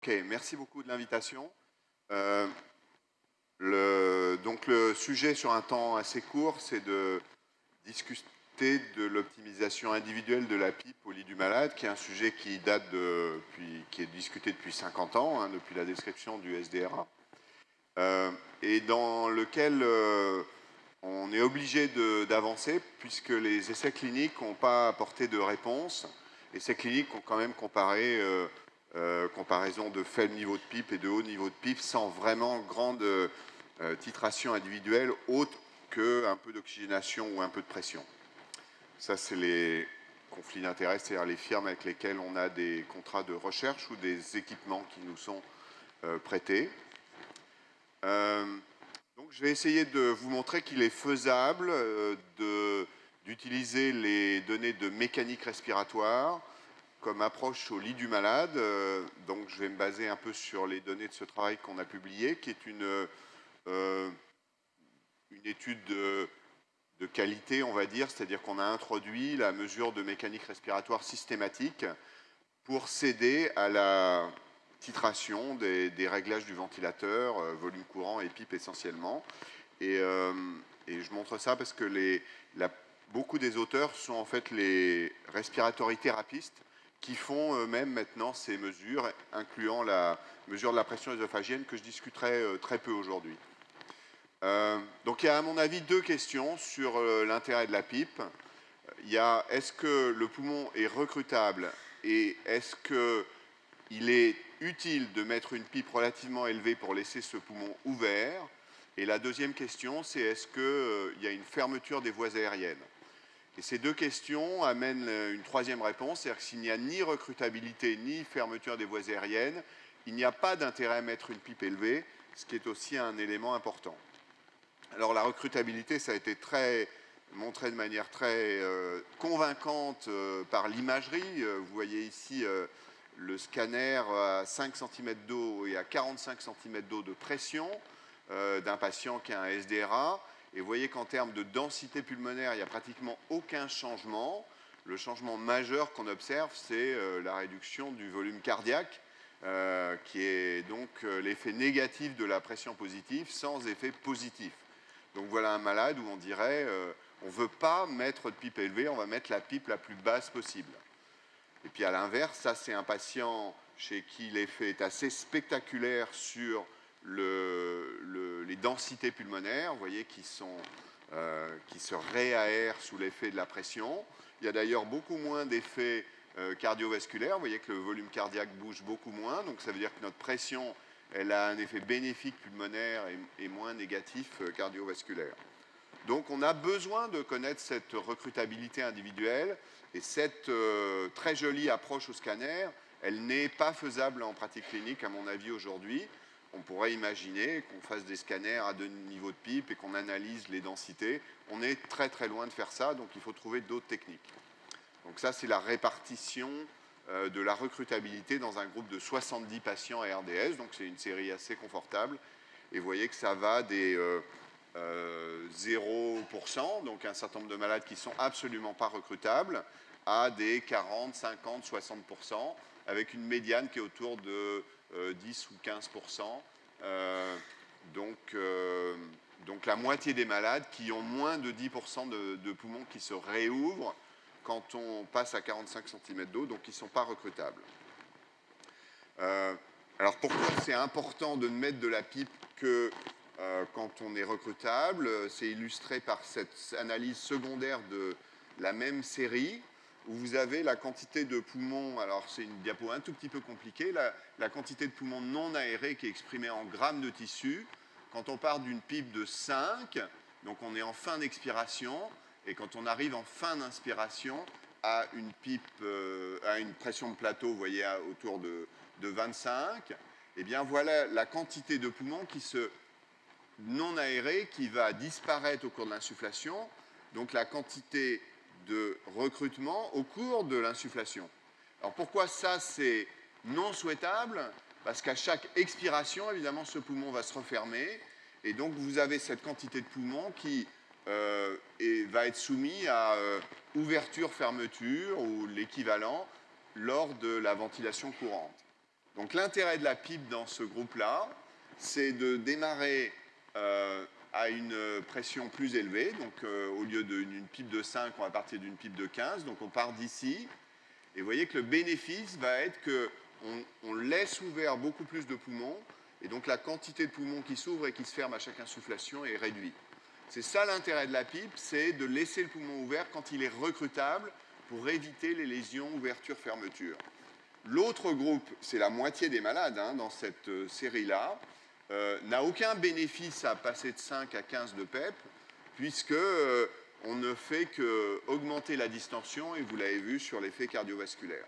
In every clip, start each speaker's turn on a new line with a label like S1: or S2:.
S1: Ok, merci beaucoup de l'invitation. Euh, donc le sujet sur un temps assez court, c'est de discuter de l'optimisation individuelle de la pipe au lit du malade, qui est un sujet qui qui est discuté depuis 50 ans, hein, depuis la description du SDRA, et dans lequel on est obligé d'avancer puisque les essais cliniques n'ont pas apporté de réponse. Les essais cliniques ont quand même comparé comparaison de faible niveau de pipe et de haut niveau de pipe sans vraiment grande titration individuelle autre qu'un peu d'oxygénation ou un peu de pression. Ça, c'est les conflits d'intérêts, c'est-à-dire les firmes avec lesquelles on a des contrats de recherche ou des équipements qui nous sont prêtés. Donc, je vais essayer de vous montrer qu'il est faisable d'utiliser les données de mécanique respiratoire comme approche au lit du malade. Donc, je vais me baser un peu sur les données de ce travail qu'on a publié, qui est une étude de qualité, on va dire, c'est-à-dire qu'on a introduit la mesure de mécanique respiratoire systématique pour s'aider à la titration des réglages du ventilateur, volume courant et pipe essentiellement. Et je montre ça parce que beaucoup des auteurs sont en fait les respiratory thérapistes qui font eux-mêmes maintenant ces mesures, incluant la mesure de la pression ésophagienne que je discuterai très peu aujourd'hui. Donc il y a à mon avis deux questions sur l'intérêt de la pipe. Il y a est-ce que le poumon est recrutable et est-ce qu'il est utile de mettre une pipe relativement élevée pour laisser ce poumon ouvert? Et la deuxième question, c'est est-ce qu'il y a une fermeture des voies aériennes? Et ces deux questions amènent une troisième réponse, c'est-à-dire que s'il n'y a ni recrutabilité ni fermeture des voies aériennes, il n'y a pas d'intérêt à mettre une pipe élevée, ce qui est aussi un élément important. Alors la recrutabilité, ça a été montré de manière très convaincante par l'imagerie. Vous voyez ici le scanner à 5 cm d'eau et à 45 cm d'eau de pression d'un patient qui a un SDRA. Et vous voyez qu'en termes de densité pulmonaire, il n'y a pratiquement aucun changement. Le changement majeur qu'on observe, c'est la réduction du volume cardiaque, qui est donc l'effet négatif de la pression positive sans effet positif. Donc voilà un malade où on dirait on ne veut pas mettre de pipe élevée, on va mettre la pipe la plus basse possible. Et puis à l'inverse, ça c'est un patient chez qui l'effet est assez spectaculaire sur les densités pulmonaires, vous voyez, qui se réaèrent sous l'effet de la pression. Il y a d'ailleurs beaucoup moins d'effets cardiovasculaires, vous voyez que le volume cardiaque bouge beaucoup moins, donc ça veut dire que notre pression, elle a un effet bénéfique pulmonaire et moins négatif cardiovasculaire. Donc on a besoin de connaître cette recrutabilité individuelle et cette très jolie approche au scanner, elle n'est pas faisable en pratique clinique à mon avis aujourd'hui. On pourrait imaginer qu'on fasse des scanners à deux niveaux de pipe et qu'on analyse les densités. On est très très loin de faire ça, donc il faut trouver d'autres techniques. Donc ça c'est la répartition de la recrutabilité dans un groupe de 70 patients à RDS, donc c'est une série assez confortable. Et vous voyez que ça va des 0%, donc un certain nombre de malades qui ne sont absolument pas recrutables, à des 40, 50, 60%, avec une médiane qui est autour de 10 ou 15%. Donc la moitié des malades qui ont moins de 10% de poumons qui se réouvrent quand on passe à 45 cm d'eau, donc qui ne sont pas recrutables. Alors pourquoi c'est important de ne mettre de la pipe que quand on est recrutable? C'est illustré par cette analyse secondaire de la même série où vous avez la quantité de poumons, alors c'est une diapo un tout petit peu compliquée, la quantité de poumons non aérés qui est exprimée en grammes de tissu. Quand on part d'une pipe de 5, donc on est en fin d'expiration, et quand on arrive en fin d'inspiration à une pipe, à une pression de plateau, vous voyez, autour de 25, et bien voilà la quantité de poumons non aérés qui va disparaître au cours de l'insufflation, donc la quantité de recrutement au cours de l'insufflation. Alors pourquoi ça c'est non souhaitable? Parce qu'à chaque expiration, évidemment, ce poumon va se refermer, et donc vous avez cette quantité de poumons qui va être soumis à ouverture-fermeture ou l'équivalent lors de la ventilation courante. Donc l'intérêt de la pipe dans ce groupe-là, c'est de démarrer à une pression plus élevée. Donc au lieu d'une pipe de 5, on va partir d'une pipe de 15. Donc on part d'ici. Et vous voyez que le bénéfice va être qu'on laisse ouvert beaucoup plus de poumons. Et donc la quantité de poumons qui s'ouvrent et qui se ferment à chaque insufflation est réduite. C'est ça l'intérêt de la pipe, c'est de laisser le poumon ouvert quand il est recrutable pour éviter les lésions ouverture-fermeture. L'autre groupe, c'est la moitié des malades dans cette série-là, n'a aucun bénéfice à passer de 5 à 15 de PEP, puisque on ne fait qu'augmenter la distension, et vous l'avez vu sur l'effet cardiovasculaire.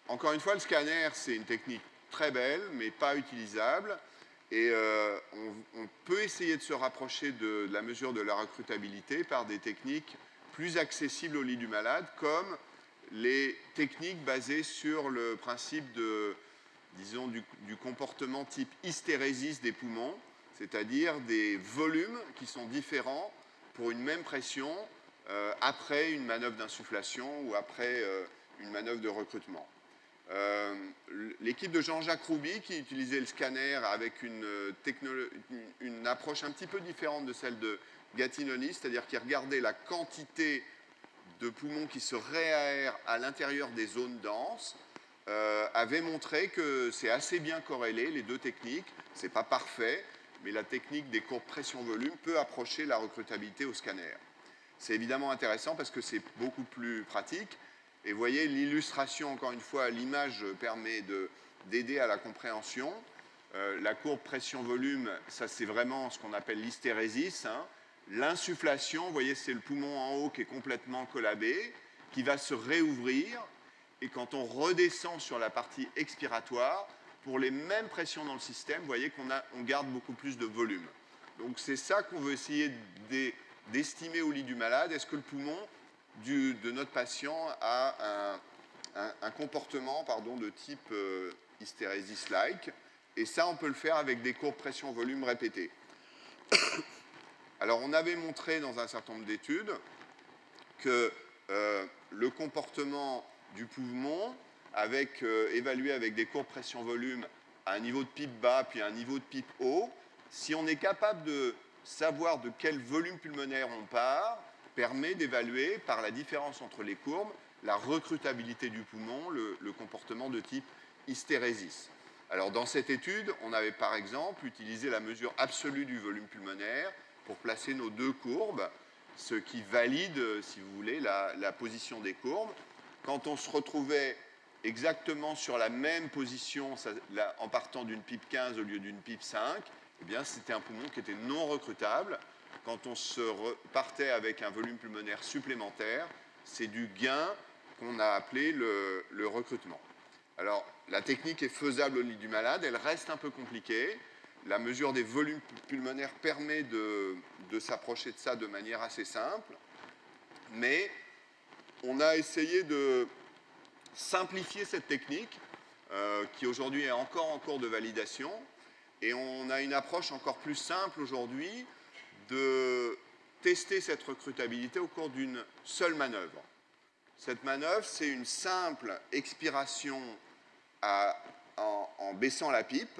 S1: Encore une fois, le scanner, c'est une technique très belle, mais pas utilisable. Et on peut essayer de se rapprocher de la mesure de la recrutabilité par des techniques plus accessibles au lit du malade, comme les techniques basées sur le principe disons, du comportement type hystérésis des poumons, c'est-à-dire des volumes qui sont différents pour une même pression après une manœuvre d'insufflation ou après une manœuvre de recrutement. L'équipe de Jean-Jacques Rouby qui utilisait le scanner avec une approche un petit peu différente de celle de Gattinoni, c'est-à-dire qui regardait la quantité de poumons qui se réaèrent à l'intérieur des zones denses, avait montré que c'est assez bien corrélé, les deux techniques. Ce n'est pas parfait, mais la technique des courbes pression-volume peut approcher la recrutabilité au scanner. C'est évidemment intéressant parce que c'est beaucoup plus pratique. Et vous voyez, l'illustration, encore une fois, l'image permet d'aider à la compréhension. La courbe pression-volume, ça c'est vraiment ce qu'on appelle l'hystérésis. L'insufflation, vous voyez, c'est le poumon en haut qui est complètement collabé, qui va se réouvrir. Et quand on redescend sur la partie expiratoire, pour les mêmes pressions dans le système, vous voyez qu'on garde beaucoup plus de volume. Donc c'est ça qu'on veut essayer d'estimer au lit du malade. Est-ce que le poumon de notre patient a un comportement de type hystérésis-like. Et ça, on peut le faire avec des courbes pression-volume répétées. Alors, on avait montré dans un certain nombre d'études que le comportement du poumon, évalué avec des courbes pression-volume à un niveau de pipe bas puis à un niveau de pipe haut, si on est capable de savoir de quel volume pulmonaire on part, permet d'évaluer, par la différence entre les courbes, la recrutabilité du poumon, le comportement de type hystérésis. Alors, dans cette étude, on avait par exemple utilisé la mesure absolue du volume pulmonaire pour placer nos deux courbes, ce qui valide, si vous voulez, la position des courbes. Quand on se retrouvait exactement sur la même position en partant d'une pipe 15 au lieu d'une pipe 5, eh bien, c'était un poumon qui était non recrutable. Quand on partait avec un volume pulmonaire supplémentaire, c'est du gain qu'on a appelé le recrutement. Alors, la technique est faisable au lit du malade, elle reste un peu compliquée. La mesure des volumes pulmonaires permet de s'approcher de ça de manière assez simple, mais on a essayé de simplifier cette technique, qui aujourd'hui est encore en cours de validation, et on a une approche encore plus simple aujourd'hui de tester cette recrutabilité au cours d'une seule manœuvre. Cette manœuvre, c'est une simple expiration en baissant la pipe.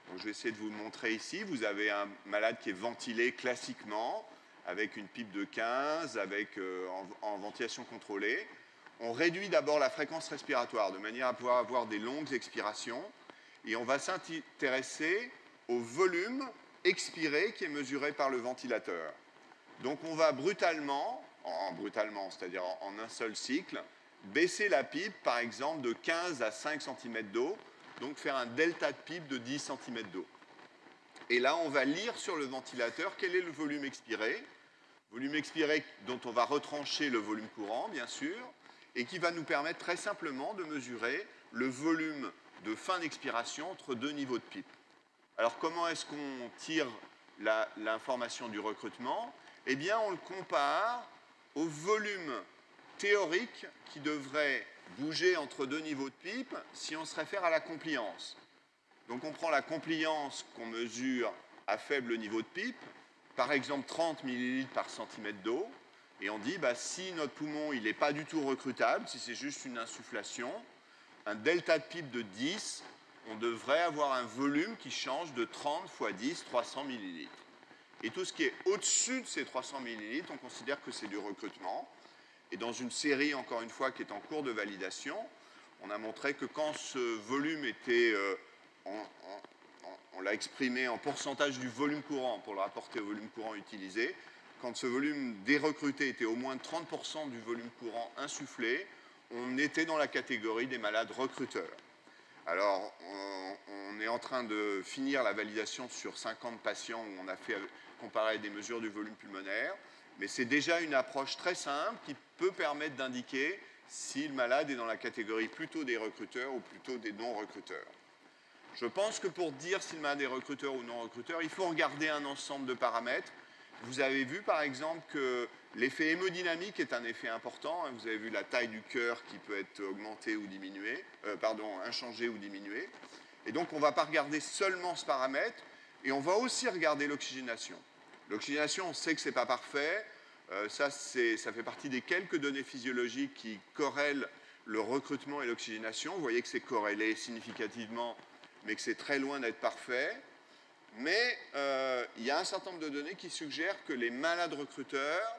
S1: Donc, je vais essayer de vous le montrer ici. Vous avez un malade qui est ventilé classiquement, avec une pipe de 15, en ventilation contrôlée. On réduit d'abord la fréquence respiratoire, de manière à pouvoir avoir des longues expirations. Et on va s'intéresser au volume expiré qui est mesuré par le ventilateur. Donc on va brutalement, c'est-à-dire en un seul cycle, baisser la pipe, par exemple, de 15 à 5 cm d'eau, donc faire un delta de pipe de 10 cm d'eau. Et là, on va lire sur le ventilateur quel est le volume expiré dont on va retrancher le volume courant, bien sûr, et qui va nous permettre très simplement de mesurer le volume de fin d'expiration entre deux niveaux de pipe. Alors, comment est-ce qu'on tire l'information du recrutement? Eh bien, on le compare au volume théorique qui devrait bouger entre deux niveaux de pipe si on se réfère à la compliance. Donc, on prend la compliance qu'on mesure à faible niveau de pipe, par exemple 30 ml par centimètre d'eau, et on dit si notre poumon n'est pas du tout recrutable, si c'est juste une insufflation, un delta de PIP de 10, on devrait avoir un volume qui change de 30 fois 10, 300 millilitres. Et tout ce qui est au-dessus de ces 300 millilitres, on considère que c'est du recrutement. Et dans une série, encore une fois, qui est en cours de validation, on a montré que quand ce volume était, on l'a exprimé en pourcentage du volume courant pour le rapporter au volume courant utilisé, quand ce volume dérecruté était au moins 30% du volume courant insufflé, on était dans la catégorie des malades recruteurs. Alors, on est en train de finir la validation sur 50 patients où on a fait comparer des mesures du volume pulmonaire, mais c'est déjà une approche très simple qui peut permettre d'indiquer si le malade est dans la catégorie plutôt des recruteurs ou plutôt des non-recruteurs. Je pense que pour dire si le malade est recruteur ou non-recruteur, il faut regarder un ensemble de paramètres. Vous avez vu par exemple que l'effet hémodynamique est un effet important. Vous avez vu la taille du cœur qui peut être augmentée ou diminuée, inchangée ou diminuée. Et donc on ne va pas regarder seulement ce paramètre, et on va aussi regarder l'oxygénation. L'oxygénation, on sait que ce n'est pas parfait. Ça fait partie des quelques données physiologiques qui corrèlent le recrutement et l'oxygénation. Vous voyez que c'est corrélé significativement, mais que c'est très loin d'être parfait. Mais il y a un certain nombre de données qui suggèrent que les malades recruteurs,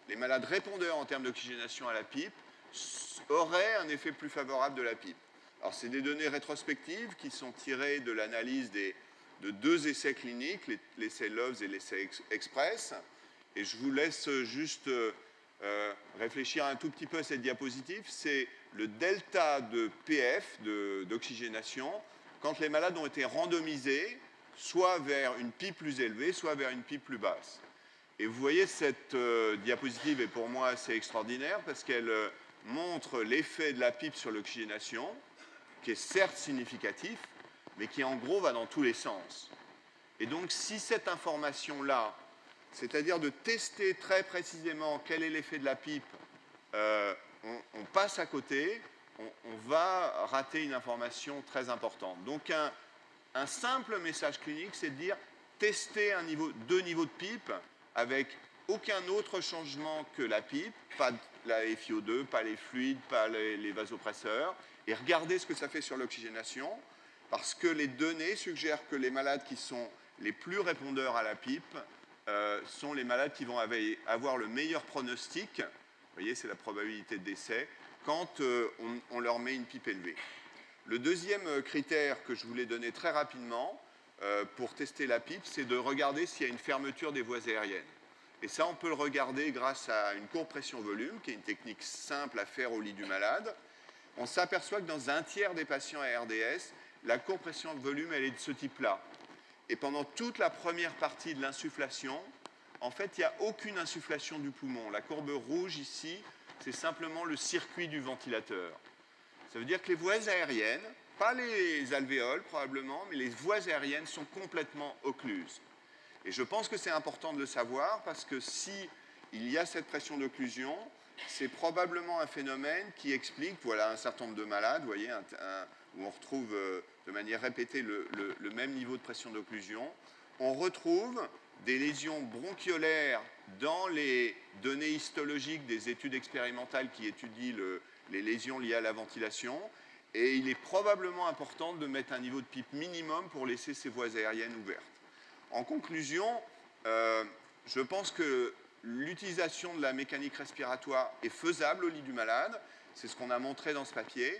S1: les malades répondeurs en termes d'oxygénation à la PIP auraient un effet plus favorable de la PIP. Alors, c'est des données rétrospectives qui sont tirées de l'analyse de deux essais cliniques, l'essai Loves et l'essai Express. Et je vous laisse juste réfléchir un tout petit peu à cette diapositive. C'est le delta de PF, d'oxygénation, quand les malades ont été randomisés, soit vers une PIP plus élevée, soit vers une PIP plus basse. Et vous voyez, cette diapositive est pour moi assez extraordinaire parce qu'elle montre l'effet de la PIP sur l'oxygénation, qui est certes significatif, mais qui en gros va dans tous les sens. Et donc si cette information-là, c'est-à-dire de tester très précisément quel est l'effet de la PIP, on passe à côté, on va rater une information très importante. Donc un simple message clinique, c'est de dire tester deux niveaux de PIP avec aucun autre changement que la PIP, pas la FiO2, pas les fluides, pas les vasopresseurs, et regardez ce que ça fait sur l'oxygénation, parce que les données suggèrent que les malades qui sont les plus répondeurs à la PIP sont les malades qui vont avoir le meilleur pronostic. Vous voyez, c'est la probabilité de décès quand on leur met une PIP élevée. Le deuxième critère que je voulais donner très rapidement pour tester la PIP, c'est de regarder s'il y a une fermeture des voies aériennes. Et ça, on peut le regarder grâce à une courbe pression-volume, qui est une technique simple à faire au lit du malade. On s'aperçoit que dans un tiers des patients à RDS, la courbe pression-volume, elle est de ce type-là. Et pendant toute la première partie de l'insufflation, en fait, il n'y a aucune insufflation du poumon. La courbe rouge ici, c'est simplement le circuit du ventilateur. Ça veut dire que les voies aériennes, pas les alvéoles probablement, mais les voies aériennes sont complètement occluses. Et je pense que c'est important de le savoir parce que si il y a cette pression d'occlusion, c'est probablement un phénomène qui explique, voilà un certain nombre de malades, vous voyez, où on retrouve de manière répétée le même niveau de pression d'occlusion. On retrouve des lésions bronchiolaires dans les données histologiques des études expérimentales qui étudient les lésions liées à la ventilation. Et il est probablement important de mettre un niveau de PIP minimum pour laisser ces voies aériennes ouvertes. En conclusion, je pense que l'utilisation de la mécanique respiratoire est faisable au lit du malade. C'est ce qu'on a montré dans ce papier.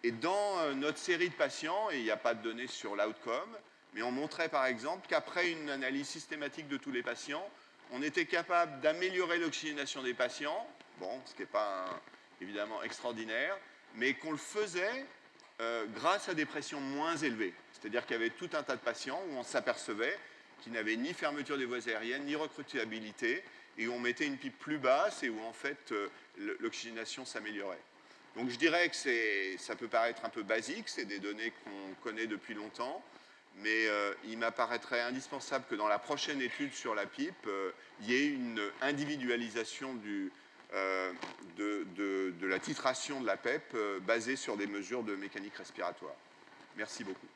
S1: Et dans notre série de patients, et il n'y a pas de données sur l'outcome, mais on montrait par exemple qu'après une analyse systématique de tous les patients, on était capable d'améliorer l'oxygénation des patients, bon, ce qui n'est pas évidemment extraordinaire, mais qu'on le faisait grâce à des pressions moins élevées. C'est-à-dire qu'il y avait tout un tas de patients où on s'apercevait qu'ils n'avaient ni fermeture des voies aériennes, ni recrutabilité, et où on mettait une PIP plus basse et où en fait l'oxygénation s'améliorait. Donc je dirais que ça peut paraître un peu basique, c'est des données qu'on connaît depuis longtemps, mais il m'apparaîtrait indispensable que dans la prochaine étude sur la PIP, il y ait une individualisation de la titration de la PEP basée sur des mesures de mécanique respiratoire. Merci beaucoup.